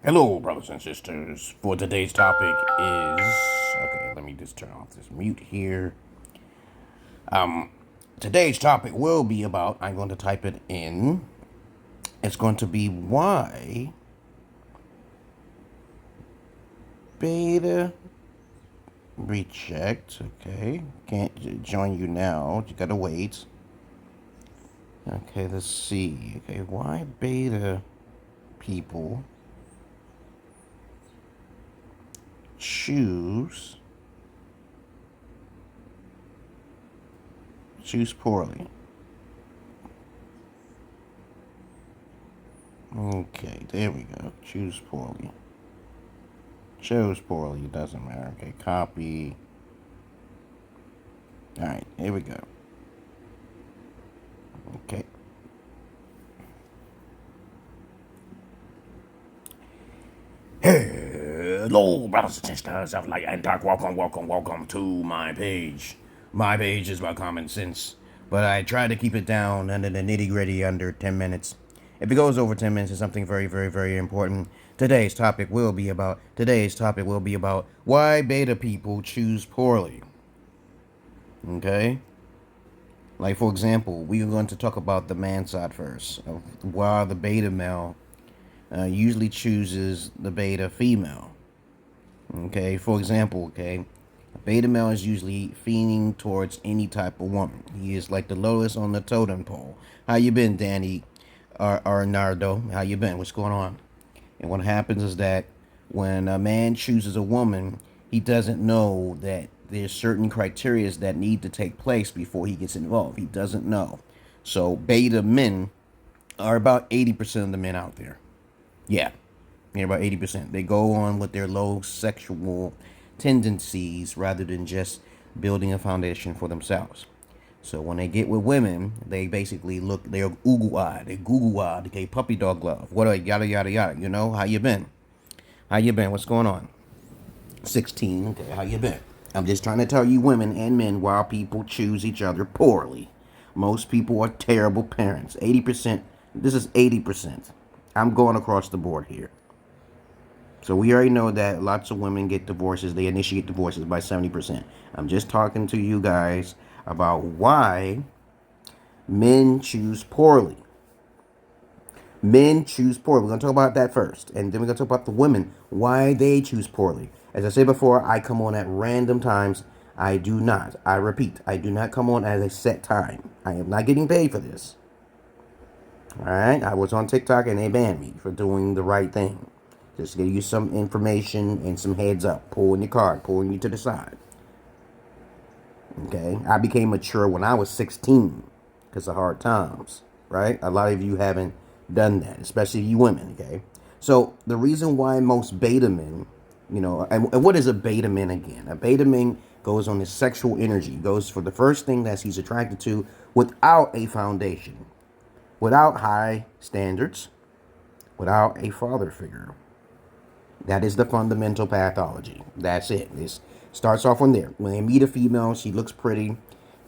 Hello, brothers and sisters. For today's topic is okay. Let me just turn off this mute here. Today's topic will be about. I'm going to type it in. It's going to be why beta reject. Okay, can't join you now. You gotta wait. Okay, let's see. Okay, why beta people choose poorly. Okay, there we go. Choose poorly. Chose poorly. It doesn't matter. Okay, copy. Alright, here we go. Okay. Hello, brothers and sisters of light and dark. Welcome to my page. My page is about common sense, but I try to keep it down under the nitty gritty under 10 minutes. If it goes over 10 minutes, it's something very, very, very important. Today's topic will be about why beta people choose poorly. Okay? Like, for example, we are going to talk about the man side first. Why the beta male usually chooses the beta female. Okay, for example, okay, a beta male is usually fiending towards any type of woman. He is like the lowest on the totem pole. How you been, Danny? Or Nardo? How you been? What's going on? And what happens is that when a man chooses a woman, he doesn't know that there's certain criteria that need to take place before he gets involved. He doesn't know. So beta men are about 80% of the men out there. Yeah, about 80%. They go on with their low sexual tendencies rather than just building a foundation for themselves. So when they get with women, they basically they're oogle-eyed, they're Google-eyed, okay, puppy dog love, yada, yada, yada, you know, how you been? How you been? What's going on? 16, okay, how you been? I'm just trying to tell you women and men why people choose each other poorly. Most people are terrible parents. 80%, this is 80%. I'm going across the board here. So we already know that lots of women get divorces. They initiate divorces by 70%. I'm just talking to you guys about why men choose poorly. Men choose poorly. We're going to talk about that first. And then we're going to talk about the women, why they choose poorly. As I said before, I come on at random times. I do not. I repeat, I do not come on at a set time. I am not getting paid for this. Alright? I was on TikTok and they banned me for doing the right thing. Just to give you some information and some heads up. Pulling your card, pulling you to the side. Okay? I became mature when I was 16 because of hard times. Right? A lot of you haven't done that, especially you women. Okay? So, the reason why most beta men, you know, and what is a beta man again? A beta man goes on his sexual energy, goes for the first thing that he's attracted to without a foundation, without high standards, without a father figure. That is the fundamental pathology. That's it. This starts off from there. When they meet a female, she looks pretty.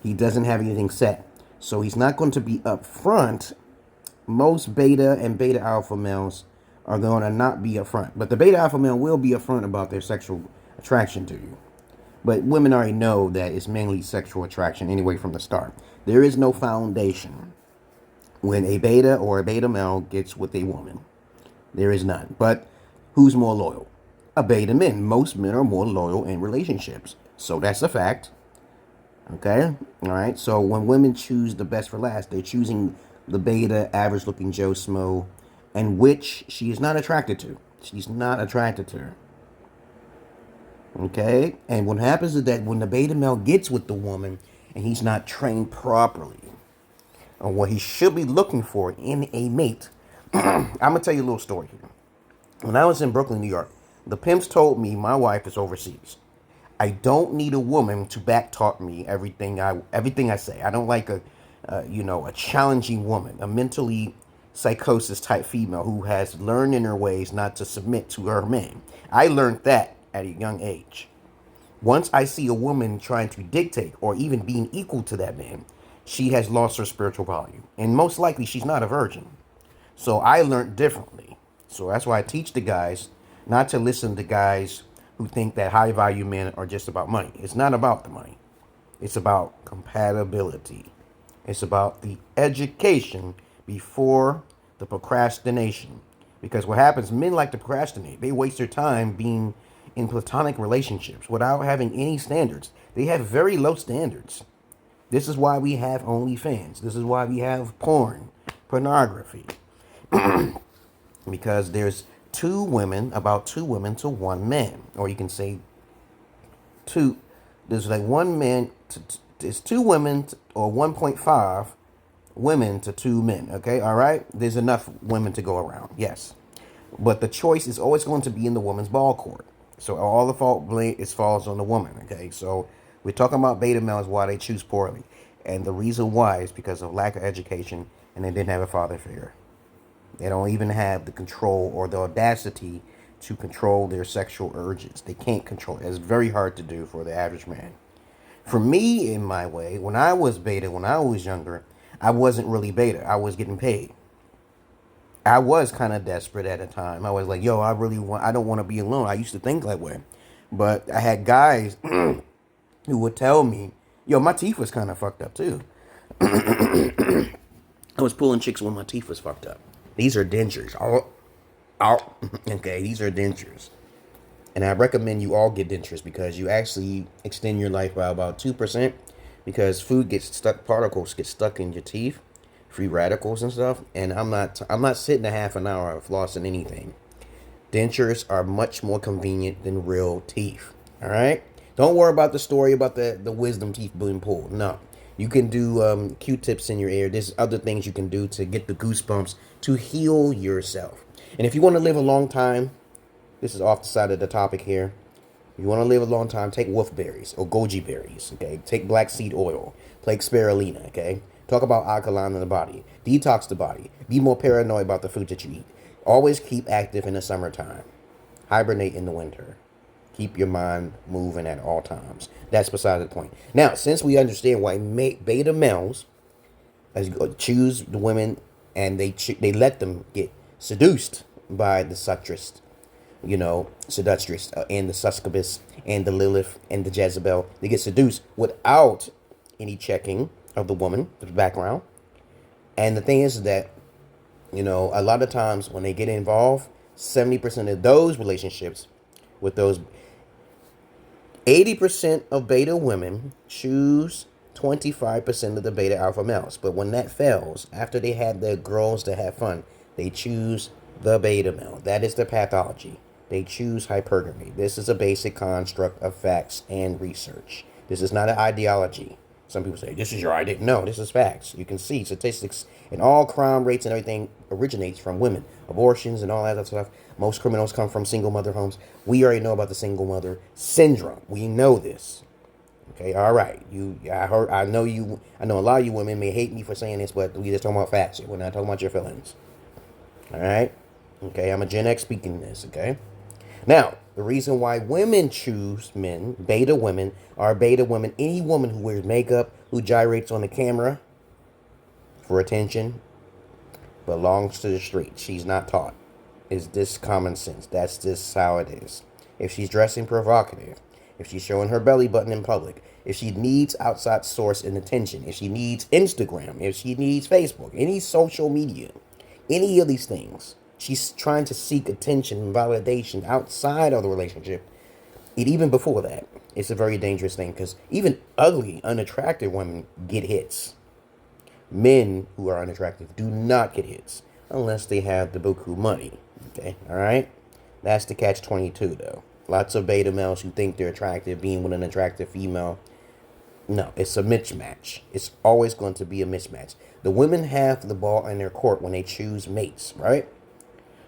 He doesn't have anything set. So he's not going to be upfront. Most beta and beta alpha males are going to not be upfront. But the beta alpha male will be upfront about their sexual attraction to you. But women already know that it's mainly sexual attraction anyway from the start. There is no foundation when a beta or a beta male gets with a woman. There is none. But who's more loyal? A beta man. Most men are more loyal in relationships. So that's a fact. Okay? Alright? So when women choose the best for last, they're choosing the beta, average looking Joe Smo, and which she is not attracted to. She's not attracted to her. Okay? And what happens is that when the beta male gets with the woman and he's not trained properly on what he should be looking for in a mate, I'm going to tell you a little story here. When I was in Brooklyn, New York, the pimps told me my wife is overseas. I don't need a woman to back-talk me everything I say. I don't like a challenging woman, a mentally psychosis type female who has learned in her ways not to submit to her man. I learned that at a young age. Once I see a woman trying to dictate or even being equal to that man, she has lost her spiritual value. And most likely she's not a virgin. So I learned differently. So that's why I teach the guys not to listen to guys who think that high value men are just about money. It's not about the money. It's about compatibility. It's about the education before the procrastination. Because what happens, men like to procrastinate. They waste their time being in platonic relationships without having any standards. They have very low standards. This is why we have OnlyFans. This is why we have pornography. Because there's about two women to one man. Or you can say there's like one man, there's two women, or 1.5 women to two men, okay? All right? There's enough women to go around, yes. But the choice is always going to be in the woman's ball court. So all the fault falls on the woman, okay? So we're talking about beta males, why they choose poorly. And the reason why is because of lack of education, and they didn't have a father figure. They don't even have the control or the audacity to control their sexual urges. They can't control it. It's very hard to do for the average man. For me, in my way, when I was beta, when I was younger, I wasn't really beta. I was getting paid. I was kind of desperate at a time. I was like, yo, I don't want to be alone. I used to think that way. But I had guys who would tell me, yo, my teeth was kind of fucked up too. I was pulling chicks when my teeth was fucked up. These are dentures. Okay, these are dentures. And I recommend you all get dentures because you actually extend your life by about 2%, because food gets stuck, particles get stuck in your teeth, free radicals and stuff. And I'm not sitting a half an hour flossing anything. Dentures are much more convenient than real teeth. All right? Don't worry about the story about the wisdom teeth being pulled. No. You can do Q-tips in your ear. There's other things you can do to get the goosebumps to heal yourself. And if you want to live a long time, this is off the side of the topic here. If you want to live a long time, take wolfberries or goji berries, okay? Take black seed oil. Take spirulina, okay? Talk about alkaline in the body. Detox the body. Be more paranoid about the food that you eat. Always keep active in the summertime. Hibernate in the winter. Keep your mind moving at all times. That's beside the point. Now, since we understand why beta males choose the women and they let them get seduced by the seductress, and the succubus and the Lilith and the Jezebel. They get seduced without any checking of the woman, the background. And the thing is that, a lot of times when they get involved, 70% of those relationships with those 80% of beta women choose 25% of the beta alpha males. But when that fails, after they had their girls to have fun, they choose the beta male. That is the pathology. They choose hypergamy. This is a basic construct of facts and research. This is not an ideology. Some people say, this is your idea. No, this is facts. You can see statistics and all crime rates and everything originates from women. Abortions and all that stuff. Most criminals come from single mother homes. We already know about the single mother syndrome. We know this. Okay, all right. I know a lot of you women may hate me for saying this, but we just talking about facts here. We're not talking about your feelings. All right? Okay, I'm a Gen X speaking this, okay? Now, the reason why women choose men, beta women, are beta women. Any woman who wears makeup, who gyrates on the camera for attention, belongs to the street. She's not taught. Is this common sense? That's just how it is. If she's dressing provocative, if she's showing her belly button in public, if she needs outside source and attention, if she needs Instagram, if she needs Facebook, any social media, any of these things, she's trying to seek attention and validation outside of the relationship. And even before that, it's a very dangerous thing, because even ugly, unattractive women get hits. Men who are unattractive do not get hits unless they have the buku money. Okay, all right? That's the catch-22, though. Lots of beta males who think they're attractive being with an attractive female. No, it's a mismatch. It's always going to be a mismatch. The women have the ball in their court when they choose mates, right?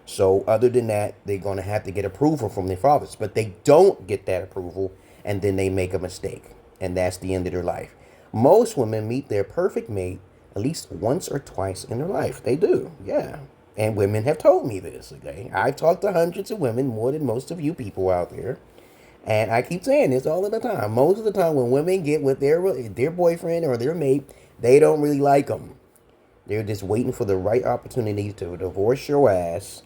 So other than that, they're going to have to get approval from their fathers. But they don't get that approval, and then they make a mistake. And that's the end of their life. Most women meet their perfect mate at least once or twice in their life. They do, yeah. And women have told me this, okay? I've talked to hundreds of women, more than most of you people out there. And I keep saying this all of the time. Most of the time when women get with their boyfriend or their mate, they don't really like them. They're just waiting for the right opportunity to divorce your ass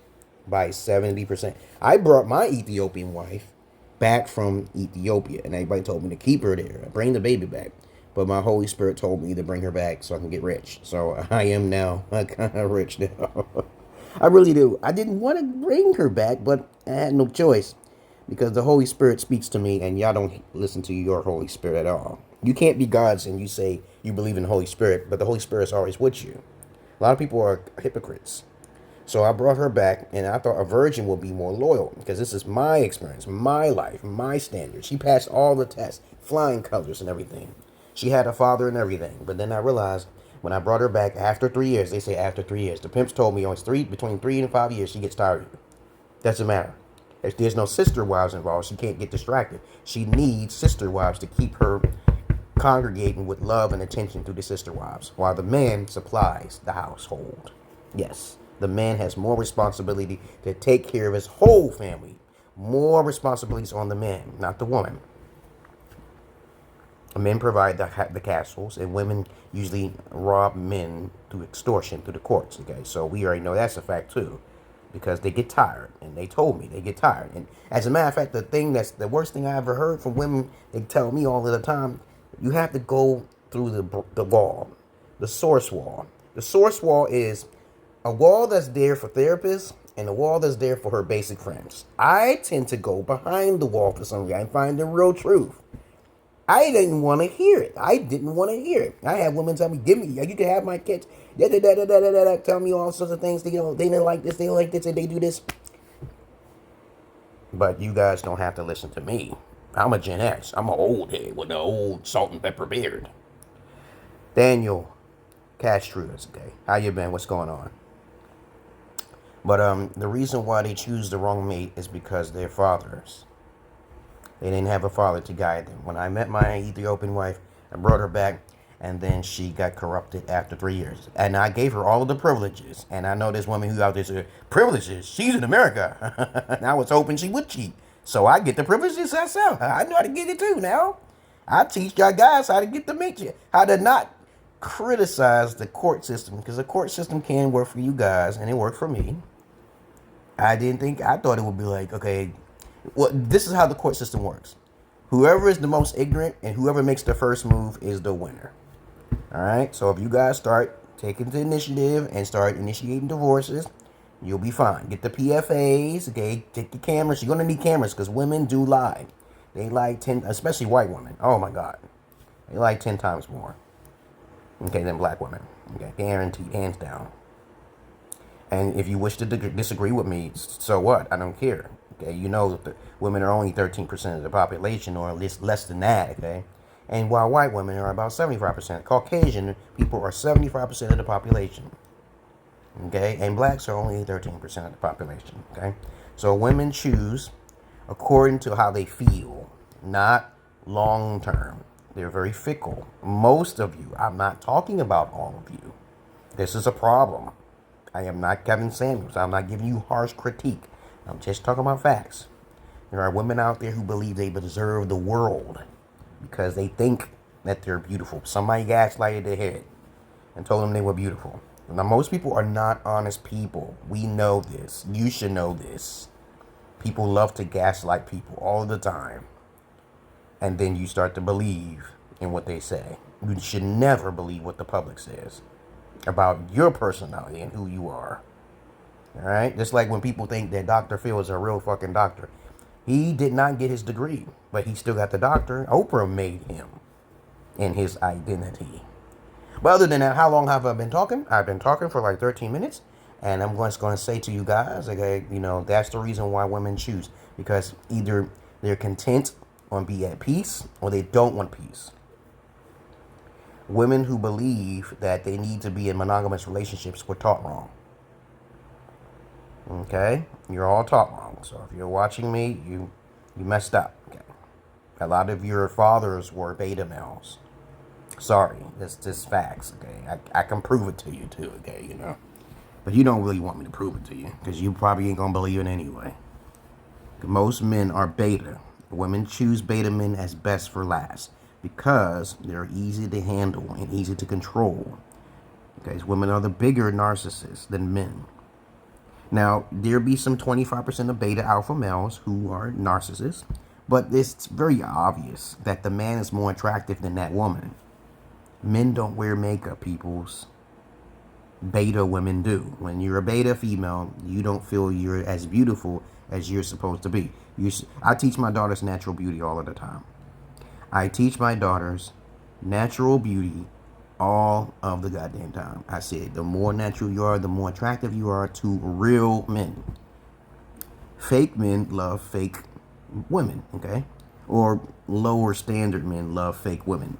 by 70%. I brought my Ethiopian wife back from Ethiopia, and everybody told me to keep her there, bring the baby back. But my Holy Spirit told me to bring her back so I can get rich. So I am now kind of rich now. I really do. I didn't want to bring her back, but I had no choice because the Holy Spirit speaks to me, and y'all don't listen to your Holy Spirit at all. You can't be God's and you say you believe in the Holy Spirit, but the Holy Spirit is always with you. A lot of people are hypocrites. So I brought her back, and I thought a virgin would be more loyal because this is my experience, my life, my standards. She passed all the tests, flying colors and everything. She had a father and everything. But then I realized when I brought her back after 3 years, they say after 3 years. The pimps told me between 3 and 5 years, she gets tired of you. Doesn't matter. If there's no sister wives involved, she can't get distracted. She needs sister wives to keep her congregating with love and attention through the sister wives, while the man supplies the household. Yes, the man has more responsibility to take care of his whole family. More responsibilities on the man, not the woman. Men provide the castles, and women usually rob men through extortion through the courts. Okay, so we already know that's a fact too, because they get tired, and they told me they get tired. And as a matter of fact, the worst thing I ever heard from women, they tell me all of the time, you have to go through the wall, the source wall. The source wall is a wall that's there for therapists and a wall that's there for her basic friends. I tend to go behind the wall for some reason and find the real truth. I didn't want to hear it. I had women tell me, you can have my kids. Tell me all sorts of things. They didn't like this, they don't like this, and they do this. But you guys don't have to listen to me. I'm a Gen X. I'm an old head with an old salt and pepper beard. Daniel Castruas, okay. How you been? What's going on? But the reason why they choose the wrong mate is because they're fathers. They didn't have a father to guide them. When I met my Ethiopian wife, I brought her back, and then she got corrupted after 3 years. And I gave her all of the privileges. And I know there's women who out there say, privileges? She's in America. And I was hoping she would cheat. So I get the privileges myself. I know how to get it too now. I teach y'all guys how to get the mixture. How to not criticize the court system. Because the court system can work for you guys, and it worked for me. I thought it would be like, okay, well, this is how the court system works. Whoever is the most ignorant and whoever makes the first move is the winner. All right? So if you guys start taking the initiative and start initiating divorces, you'll be fine. Get the PFAs, okay? Take the cameras. You're going to need cameras because women do lie. They lie 10, especially white women. Oh, my God. They lie 10 times more, okay, than black women. Okay, guaranteed, hands down. And if you wish to disagree with me, so what? I don't care. Okay, you know that the women are only 13% of the population, or at least less than that, okay? And while white women are about 75%, Caucasian people are 75% of the population, okay? And blacks are only 13% of the population, okay? So women choose according to how they feel, not long term. They're very fickle. Most of you, I'm not talking about all of you. This is a problem. I am not Kevin Samuels. I'm not giving you harsh critique. I'm just talking about facts. There are women out there who believe they deserve the world because they think that they're beautiful. Somebody gaslighted their head and told them they were beautiful. Now, most people are not honest people. We know this. You should know this. People love to gaslight people all the time. And then you start to believe in what they say. You should never believe what the public says about your personality and who you are. All right? Just like when people think that Dr. Phil is a real fucking doctor. He did not get his degree, but he still got the doctor. Oprah made him in his identity. But other than that, how long have I been talking? I've been talking for like 13 minutes. And I'm just going to say to you guys, okay, that's the reason why women choose. Because either they're content on be at peace or they don't want peace. Women who believe that they need to be in monogamous relationships were taught wrong. Okay? You're all taught wrong. So if you're watching me, you messed up. Okay? A lot of your fathers were beta males. Sorry, that's just facts. Okay? I can prove it to you too. Okay? But you don't really want me to prove it to you because you probably ain't gonna believe it anyway. Most men are beta. Women choose beta men as best for last because they're easy to handle and easy to control. Okay, women are the bigger narcissists than men. Now, there be some 25% of beta alpha males who are narcissists, but it's very obvious that the man is more attractive than that woman. Men don't wear makeup, peoples. Beta women do. When you're a beta female, you don't feel you're as beautiful as you're supposed to be. I teach my daughters natural beauty all of the time. I teach my daughters natural beauty all of the goddamn time. I said, the more natural you are, the more attractive you are to real men. Fake men love fake women, okay? Or lower standard men love fake women.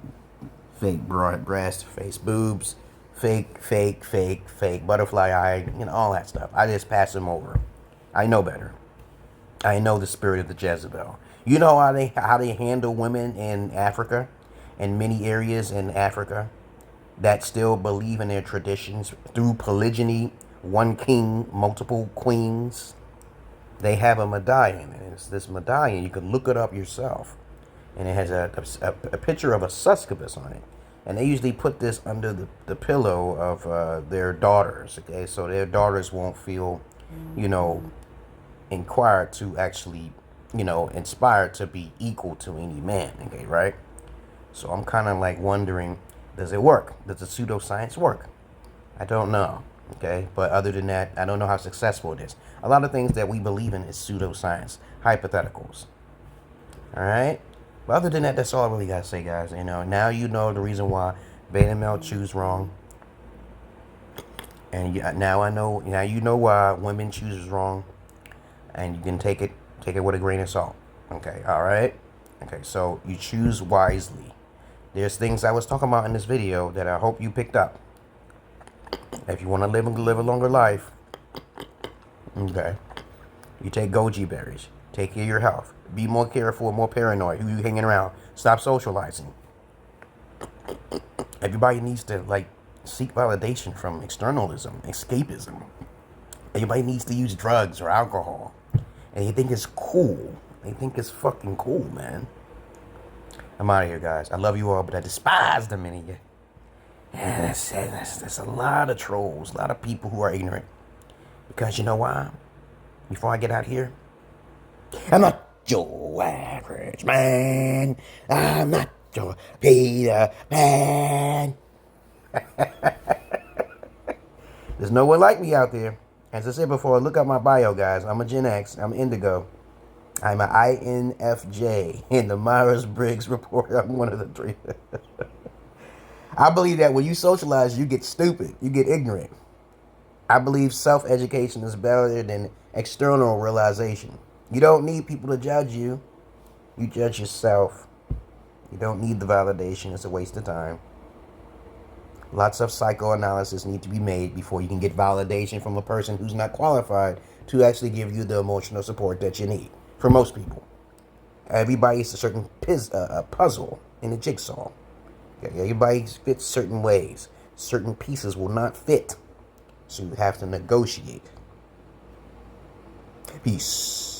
Fake broad breasts, fake boobs, fake butterfly eye, all that stuff. I just pass them over. I know better. I know the spirit of the Jezebel. You know how they handle women in Africa, in many areas in Africa, that still believe in their traditions through polygyny, one king, multiple queens. They have a medallion, and it's this medallion. You can look it up yourself, and it has a picture of a succubus on it. And they usually put this under the pillow of their daughters, okay? So their daughters won't feel, inquired to actually, inspired to be equal to any man, okay, right? So I'm kind of like wondering, does it work? Does the pseudoscience work? I don't know, okay? But other than that, I don't know how successful it is. A lot of things that we believe in is pseudoscience, hypotheticals, all right? But other than that, that's all I really got to say, guys. Now you know the reason why beta male choose wrong. And now you know why women choose wrong. And you can take it with a grain of salt. Okay, all right? Okay, so you choose wisely. There's things I was talking about in this video that I hope you picked up. If you want to live a longer life, okay, you take goji berries. Take care of your health. Be more careful, more paranoid. Who you hanging around? Stop socializing. Everybody needs to seek validation from externalism, escapism. Everybody needs to use drugs or alcohol. And they think it's cool. They think it's fucking cool, man. I'm out of here, guys. I love you all, but I despise the many of you. And that's a lot of trolls, a lot of people who are ignorant. Because you know why? Before I get out here, I'm not your average man. I'm not your Peter Pan. There's no one like me out there. As I said before, look up my bio, guys. I'm a Gen X. I'm Indigo. I'm an INFJ in the Myers-Briggs report. I'm one of the three. I believe that when you socialize, you get stupid. You get ignorant. I believe self-education is better than external realization. You don't need people to judge you. You judge yourself. You don't need the validation. It's a waste of time. Lots of psychoanalysis need to be made before you can get validation from a person who's not qualified to actually give you the emotional support that you need. For most people. Everybody's a certain puzzle in a jigsaw. Okay, everybody fits certain ways. Certain pieces will not fit. So you have to negotiate. Peace.